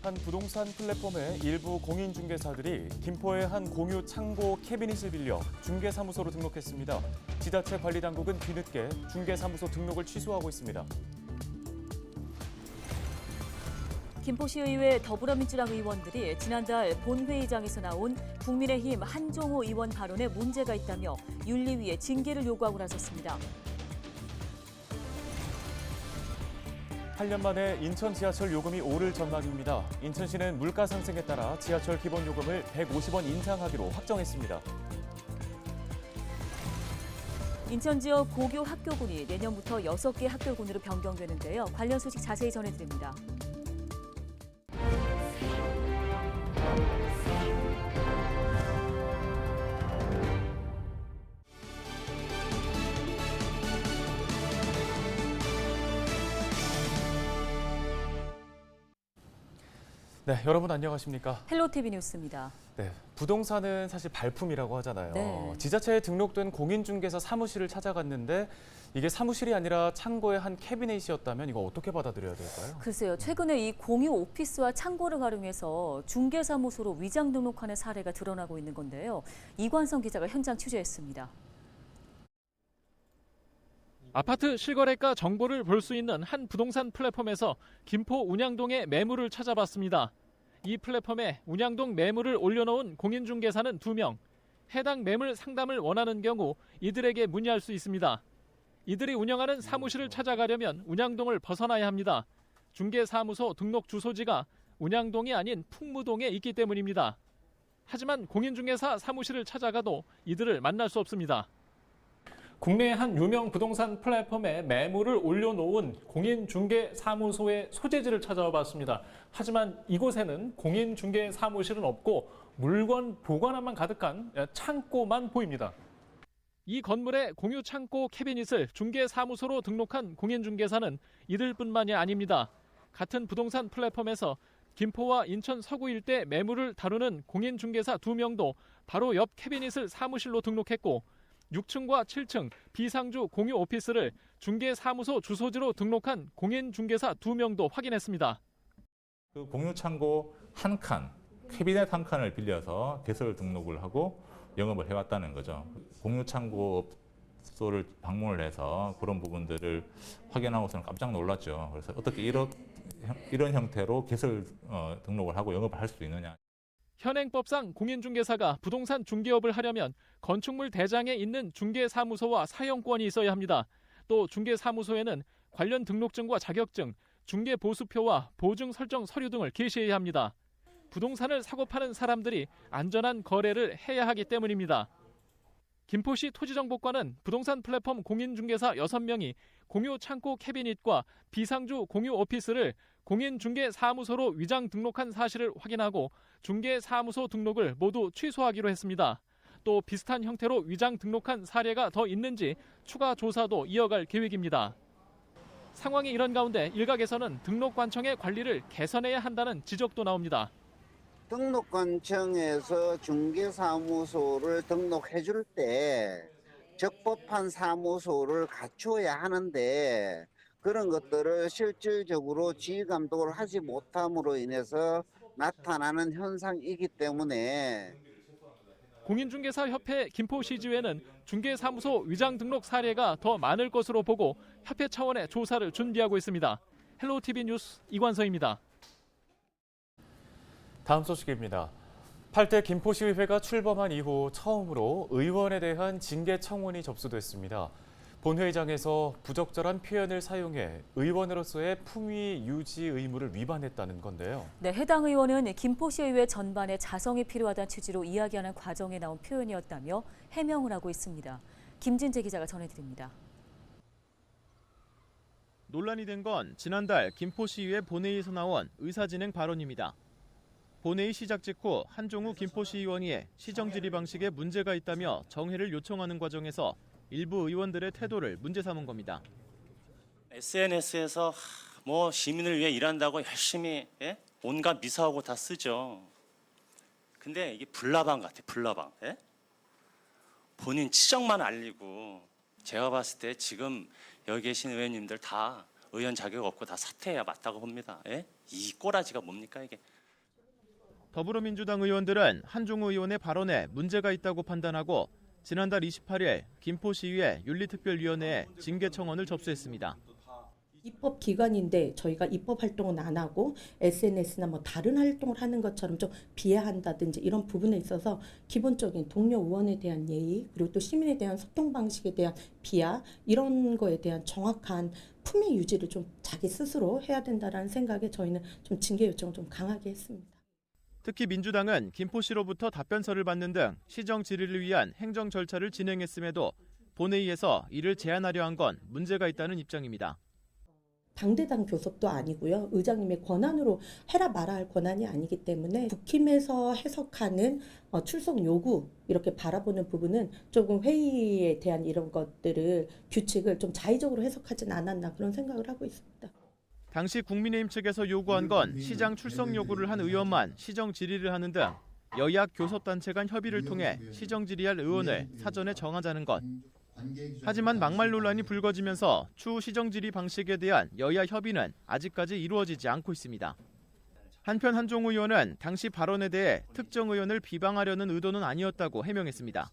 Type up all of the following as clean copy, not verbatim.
한 부동산 플랫폼의 일부 공인중개사들이 김포의 한 공유 창고 캐비닛을 빌려 중개사무소로 등록했습니다. 지자체 관리당국은 뒤늦게 중개사무소 등록을 취소하고 있습니다. 김포시의회 더불어민주당 의원들이 지난달 본회의장에서 나온 국민의힘 한종호 의원 발언에 문제가 있다며 윤리위에 징계를 요구하고 나섰습니다. 8년 만에 인천 지하철 요금이 오를 전망입니다. 인천시는 물가 상승에 따라 지하철 기본 요금을 150원 인상하기로 확정했습니다. 인천 지역 고교 학교군이 내년부터 6개 학교군으로 변경되는데요. 관련 소식 자세히 전해드립니다. 네, 여러분 안녕하십니까? 헬로티비 뉴스입니다. 네, 부동산은 사실 발품이라고 하잖아요. 네. 지자체에 등록된 공인중개사 사무실을 찾아갔는데 이게 사무실이 아니라 창고의 한 캐비넷이었다면 이거 어떻게 받아들여야 될까요? 글쎄요, 최근에 이 공유 오피스와 창고를 활용해서 중개사무소로 위장 등록하는 사례가 드러나고 있는 건데요. 이관성 기자가 현장 취재했습니다. 아파트 실거래가 정보를 볼 수 있는 한 부동산 플랫폼에서 김포 운양동의 매물을 찾아봤습니다. 이 플랫폼에 운양동 매물을 올려놓은 공인중개사는 2명. 해당 매물 상담을 원하는 경우 이들에게 문의할 수 있습니다. 이들이 운영하는 사무실을 찾아가려면 운양동을 벗어나야 합니다. 중개사무소 등록 주소지가 운양동이 아닌 풍무동에 있기 때문입니다. 하지만 공인중개사 사무실을 찾아가도 이들을 만날 수 없습니다. 국내 한 유명 부동산 플랫폼에 매물을 올려놓은 공인중개사무소의 소재지를 찾아와 봤습니다. 하지만 이곳에는 공인중개사무실은 없고 물건 보관함만 가득한 창고만 보입니다. 이 건물의 공유 창고 캐비닛을 중개사무소로 등록한 공인중개사는 이들뿐만이 아닙니다. 같은 부동산 플랫폼에서 김포와 인천 서구 일대 매물을 다루는 공인중개사 2명도 바로 옆 캐비닛을 사무실로 등록했고 6층과 7층 비상주 공유 오피스를 중개사무소 주소지로 등록한 공인중개사 2명도 확인했습니다. 그 공유 창고 한 칸, 캐비넷 한 칸을 빌려서 개설 등록을 하고 영업을 해왔다는 거죠. 공유 창고소를 방문을 해서 그런 부분들을 확인하고서는 깜짝 놀랐죠. 그래서 어떻게 이런 형태로 개설 등록을 하고 영업을 할 수 있느냐. 현행법상 공인중개사가 부동산 중개업을 하려면 건축물 대장에 있는 중개사무소와 사용권이 있어야 합니다. 또 중개사무소에는 관련 등록증과 자격증, 중개보수표와 보증 설정 서류 등을 게시해야 합니다. 부동산을 사고 파는 사람들이 안전한 거래를 해야 하기 때문입니다. 김포시 토지정보과는 부동산 플랫폼 공인중개사 6명이 공유 창고 캐비닛과 비상주 공유 오피스를 공인중개사무소로 위장 등록한 사실을 확인하고 중개사무소 등록을 모두 취소하기로 했습니다. 또 비슷한 형태로 위장 등록한 사례가 더 있는지 추가 조사도 이어갈 계획입니다. 상황이 이런 가운데 일각에서는 등록관청의 관리를 개선해야 한다는 지적도 나옵니다. 등록관청에서 중개사무소를 등록해 줄 때 적법한 사무소를 갖추어야 하는데 그런 것들을 실질적으로 지휘감독을 하지 못함으로 인해서 나타나는 현상이기 때문에 공인중개사협회 김포시지회는 중개사무소 위장 등록 사례가 더 많을 것으로 보고 협회 차원의 조사를 준비하고 있습니다. 헬로티비 뉴스 이관서입니다. 다음 소식입니다. 8대 김포시의회가 출범한 이후 처음으로 의원에 대한 징계 청원이 접수됐습니다. 본회의장에서 부적절한 표현을 사용해 의원으로서의 품위 유지 의무를 위반했다는 건데요. 네, 해당 의원은 김포시의회 전반에 자성이 필요하다는 취지로 이야기하는 과정에 나온 표현이었다며 해명을 하고 있습니다. 김진재 기자가 전해드립니다. 논란이 된 건 지난달 김포시의회 본회의에서 나온 의사진행 발언입니다. 본회의 시작 직후 한종우 김포시의원이 시정질의 방식에 문제가 있다며 정회를 요청하는 과정에서 일부 의원들의 태도를 문제 삼은 겁니다. SNS에서 시민을 위해 일한다고 열심히 온갖 미사하고 다 쓰죠. 근데 이게 불나방 같아, 불나방. 본인 치적만 알리고 제가 봤을 때 지금 여기 계신 의원님들 다 의원 자격 없고 다 사퇴해야 맞다고 봅니다. 이 꼬라지가 뭡니까 이게? 더불어민주당 의원들은 한종우 의원의 발언에 문제가 있다고 판단하고 지난달 28일 김포시의회 윤리특별위원회에 징계 청원을 접수했습니다. 입법 기관인데 저희가 입법 활동은 안 하고 SNS나 뭐 다른 활동을 하는 것처럼 좀 비하한다든지 이런 부분에 있어서 기본적인 동료 의원에 대한 예의, 그리고 또 시민에 대한 소통 방식에 대한 비하, 이런 거에 대한 정확한 품위 유지를 좀 자기 스스로 해야 된다라는 생각에 저희는 좀 징계 요청을 좀 강하게 했습니다. 특히 민주당은 김포시로부터 답변서를 받는 등 시정 질의를 위한 행정 절차를 진행했음에도 본회의에서 이를 제한하려 한 건 문제가 있다는 입장입니다. 당대당 교섭도 아니고요. 의장님의 권한으로 해라 마라 할 권한이 아니기 때문에 국힘에서 해석하는 출석 요구 이렇게 바라보는 부분은 조금 회의에 대한 이런 것들을 규칙을 좀 자의적으로 해석하진 않았나 그런 생각을 하고 있습니다. 당시 국민의힘 측에서 요구한 건 시장 출석 요구를 한 의원만 시정 질의를 하는 등 여야 교섭단체 간 협의를 통해 시정 질의할 의원을 사전에 정하자는 것. 하지만 막말 논란이 불거지면서 추후 시정 질의 방식에 대한 여야 협의는 아직까지 이루어지지 않고 있습니다. 한편 한종우 의원은 당시 발언에 대해 특정 의원을 비방하려는 의도는 아니었다고 해명했습니다.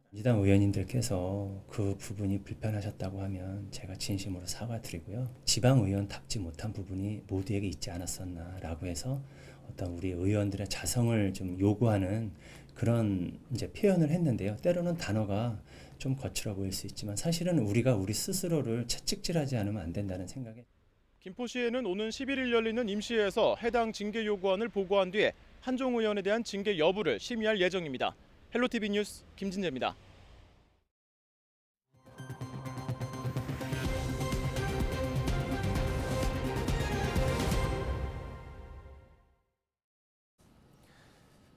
민주당 의원님들께서 그 부분이 불편하셨다고 하면 제가 진심으로 사과드리고요. 지방 의원답지 못한 부분이 모두에게 있지 않았었나라고 해서 어떤 우리 의원들의 자성을 좀 요구하는 그런 이제 표현을 했는데요. 때로는 단어가 좀 거칠어 보일 수 있지만 사실은 우리가 우리 스스로를 채찍질하지 않으면 안 된다는 생각에. 김포시에는 오는 11일 열리는 임시회에서 해당 징계 요구안을 보고한 뒤에 한종우 의원에 대한 징계 여부를 심의할 예정입니다. 헬로티비 뉴스 김진재입니다.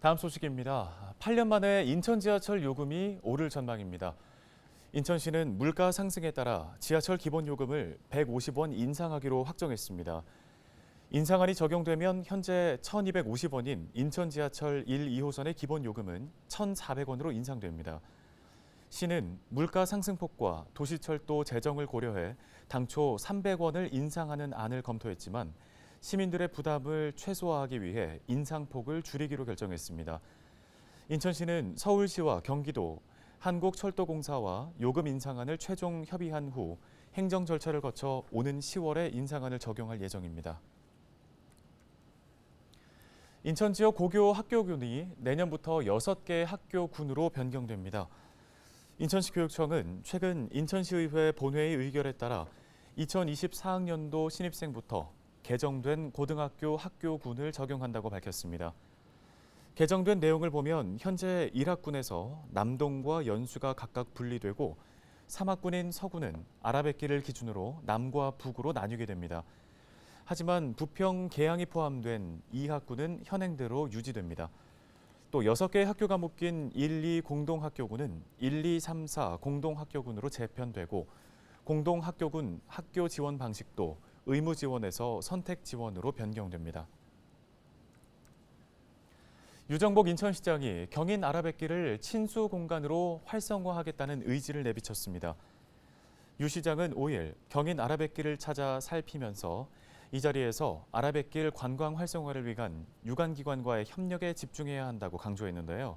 다음 소식입니다. 8년 만에 인천 지하철 요금이 오를 전망입니다. 인천시는 물가 상승에 따라 지하철 기본 요금을 150원 인상하기로 확정했습니다. 인상안이 적용되면 현재 1,250원인 인천 지하철 1, 2호선의 기본 요금은 1,400원으로 인상됩니다. 시는 물가 상승폭과 도시철도 재정을 고려해 당초 300원을 인상하는 안을 검토했지만 시민들의 부담을 최소화하기 위해 인상폭을 줄이기로 결정했습니다. 인천시는 서울시와 경기도, 한국철도공사와 요금 인상안을 최종 협의한 후 행정 절차를 거쳐 오는 10월에 인상안을 적용할 예정입니다. 인천 지역 고교 학교군이 내년부터 6개 학교군으로 변경됩니다. 인천시 교육청은 최근 인천시의회 본회의 의결에 따라 2024학년도 신입생부터 개정된 고등학교 학교군을 적용한다고 밝혔습니다. 개정된 내용을 보면 현재 1학군에서 남동과 연수가 각각 분리되고 3학군인 서구는 아라뱃길을 기준으로 남과 북으로 나뉘게 됩니다. 하지만 부평 계양이 포함된 2학군은 현행대로 유지됩니다. 또 6개의 학교가 묶인 1, 2 공동학교군은 1, 2, 3, 4 공동학교군으로 재편되고 공동학교군 학교 지원 방식도 의무 지원에서 선택 지원으로 변경됩니다. 유정복 인천시장이 경인 아라뱃길을 친수 공간으로 활성화하겠다는 의지를 내비쳤습니다. 유 시장은 5일 경인 아라뱃길을 찾아 살피면서 이 자리에서 아라뱃길 관광 활성화를 위한 유관기관과의 협력에 집중해야 한다고 강조했는데요.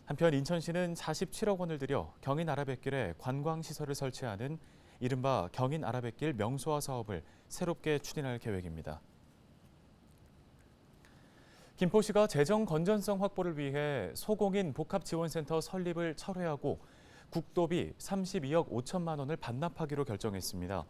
한편 인천시는 47억 원을 들여 경인 아라뱃길에 관광시설을 설치하는 이른바 경인 아라뱃길 명소화 사업을 새롭게 추진할 계획입니다. 김포시가 재정 건전성 확보를 위해 소공인 복합지원센터 설립을 철회하고 국도비 32억 5천만 원을 반납하기로 결정했습니다.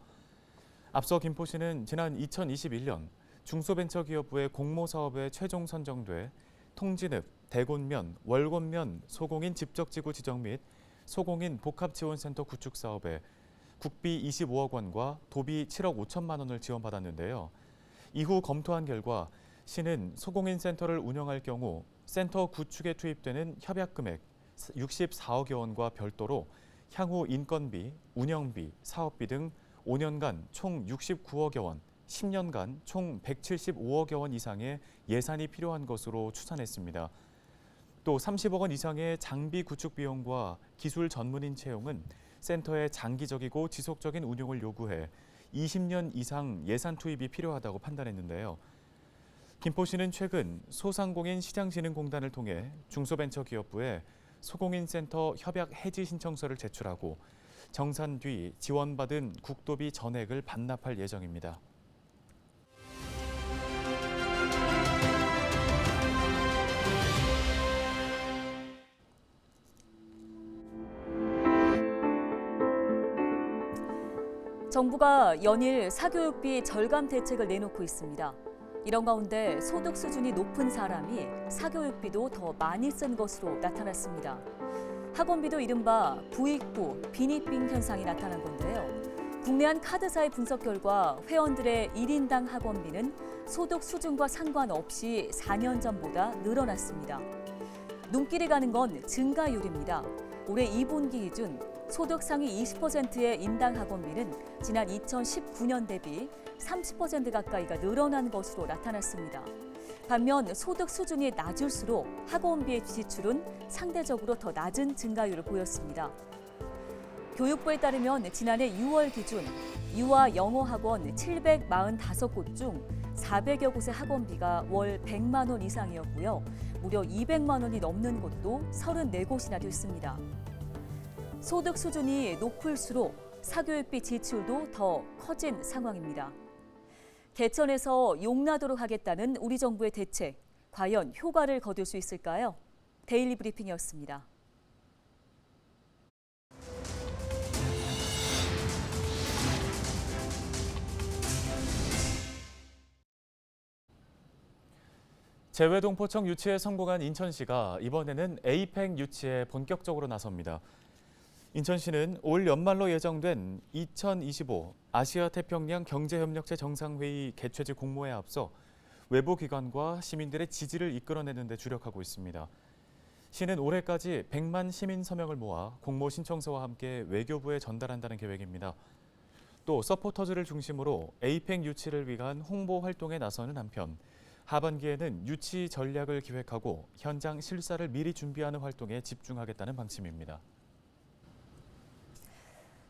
앞서 김포시는 지난 2021년 중소벤처기업부의 공모사업에 최종 선정돼 통진읍, 대곤면, 월곤면 소공인 집적지구 지정 및 소공인 복합지원센터 구축 사업에 국비 25억 원과 도비 7억 5천만 원을 지원받았는데요. 이후 검토한 결과 시는 소공인 센터를 운영할 경우 센터 구축에 투입되는 협약금액 64억여 원과 별도로 향후 인건비, 운영비, 사업비 등 5년간 총 69억여 원, 10년간 총 175억여 원 이상의 예산이 필요한 것으로 추산했습니다. 또 30억 원 이상의 장비 구축 비용과 기술 전문인 채용은 센터의 장기적이고 지속적인 운용을 요구해 20년 이상 예산 투입이 필요하다고 판단했는데요. 김포시는 최근 소상공인 시장진흥공단을 통해 중소벤처기업부에 소공인센터 협약 해지 신청서를 제출하고 정산 뒤 지원받은 국도비 전액을 반납할 예정입니다. 정부가 연일 사교육비 절감 대책을 내놓고 있습니다. 이런 가운데 소득 수준이 높은 사람이 사교육비도 더 많이 쓴 것으로 나타났습니다. 학원비도 이른바 부익부, 빈익빈 현상이 나타난 건데요. 국내 한 카드사의 분석 결과 회원들의 1인당 학원비는 소득 수준과 상관없이 4년 전보다 늘어났습니다. 눈길이 가는 건 증가율입니다. 올해 2분기 기준 소득 상위 20%의 인당 학원비는 지난 2019년 대비 30% 가까이가 늘어난 것으로 나타났습니다. 반면 소득 수준이 낮을수록 학원비의 지출은 상대적으로 더 낮은 증가율을 보였습니다. 교육부에 따르면 지난해 6월 기준 유아 영어 학원 745곳 중 400여 곳의 학원비가 월 100만 원 이상이었고요. 무려 200만 원이 넘는 곳도 34곳이나 됐습니다. 소득 수준이 높을수록 사교육비 지출도 더 커진 상황입니다. 개천에서 용나도록 하겠다는 우리 정부의 대책, 과연 효과를 거둘 수 있을까요? 데일리 브리핑이었습니다. 재외동포청 유치에 성공한 인천시가 이번에는 에이펙 유치에 본격적으로 나섭니다. 인천시는 올 연말로 예정된 2025 아시아태평양 경제협력체 정상회의 개최지 공모에 앞서 외부 기관과 시민들의 지지를 이끌어내는 데 주력하고 있습니다. 시는 올해까지 100만 시민 서명을 모아 공모 신청서와 함께 외교부에 전달한다는 계획입니다. 또 서포터즈를 중심으로 에이펙 유치를 위한 홍보 활동에 나서는 한편 하반기에는 유치 전략을 기획하고 현장 실사를 미리 준비하는 활동에 집중하겠다는 방침입니다.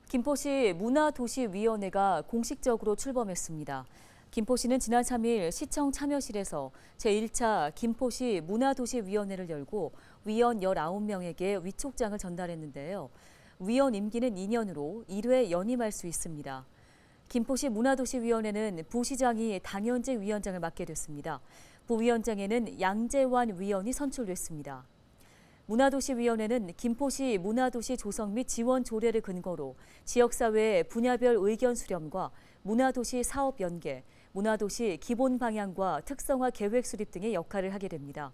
김포시 문화도시위원회가 공식적으로 출범했습니다. 김포시는 지난 3일 시청 참여실에서 제1차 김포시 문화도시위원회를 열고 위원 19명에게 위촉장을 전달했는데요. 위원 임기는 2년으로 1회 연임할 수 있습니다. 김포시 문화도시위원회는 부시장이 당연직 위원장을 맡게 됐습니다. 부위원장에는 양재환 위원이 선출됐습니다. 문화도시위원회는 김포시 문화도시 조성 및 지원 조례를 근거로 지역사회의 분야별 의견 수렴과 문화도시 사업 연계, 문화도시 기본 방향과 특성화 계획 수립 등의 역할을 하게 됩니다.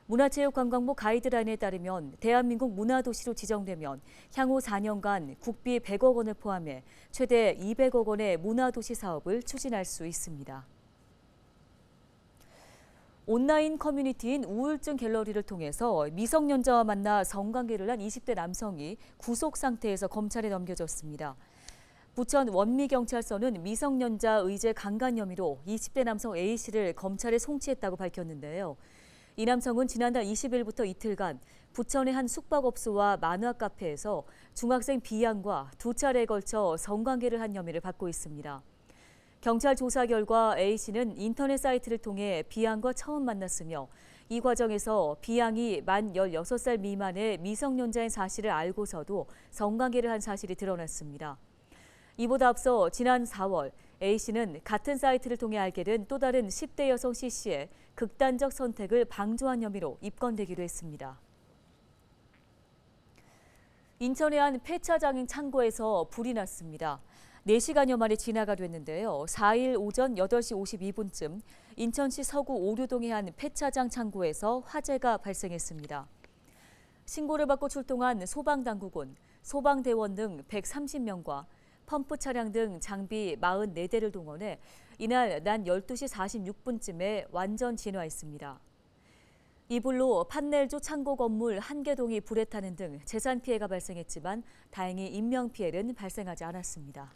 문화체육관광부 가이드라인에 따르면 대한민국 문화도시로 지정되면 향후 4년간 국비 100억 원을 포함해 최대 200억 원의 문화도시 사업을 추진할 수 있습니다. 온라인 커뮤니티인 우울증 갤러리를 통해서 미성년자와 만나 성관계를 한 20대 남성이 구속 상태에서 검찰에 넘겨졌습니다. 부천 원미경찰서는 미성년자 의제 강간 혐의로 20대 남성 A씨를 검찰에 송치했다고 밝혔는데요. 이 남성은 지난달 20일부터 이틀간 부천의 한 숙박업소와 만화 카페에서 중학생 B양과 2차례에 걸쳐 성관계를 한 혐의를 받고 있습니다. 경찰 조사 결과 A씨는 인터넷 사이트를 통해 B양과 처음 만났으며 이 과정에서 B양이 만 16살 미만의 미성년자인 사실을 알고서도 성관계를 한 사실이 드러났습니다. 이보다 앞서 지난 4월 A씨는 같은 사이트를 통해 알게 된 또 다른 10대 여성 C씨의 극단적 선택을 방조한 혐의로 입건되기도 했습니다. 인천의 한 폐차장 창고에서 불이 났습니다. 4시간여 만에 진화가 됐는데요. 4일 오전 8시 52분쯤 인천시 서구 오류동의 한 폐차장 창고에서 화재가 발생했습니다. 신고를 받고 출동한 소방당국은 소방대원 등 130명과 펌프 차량 등 장비 44대를 동원해 이날 낮 12시 46분쯤에 완전 진화했습니다. 이 불로 판넬조 창고 건물 1개 동이 불에 타는 등 재산 피해가 발생했지만 다행히 인명 피해는 발생하지 않았습니다.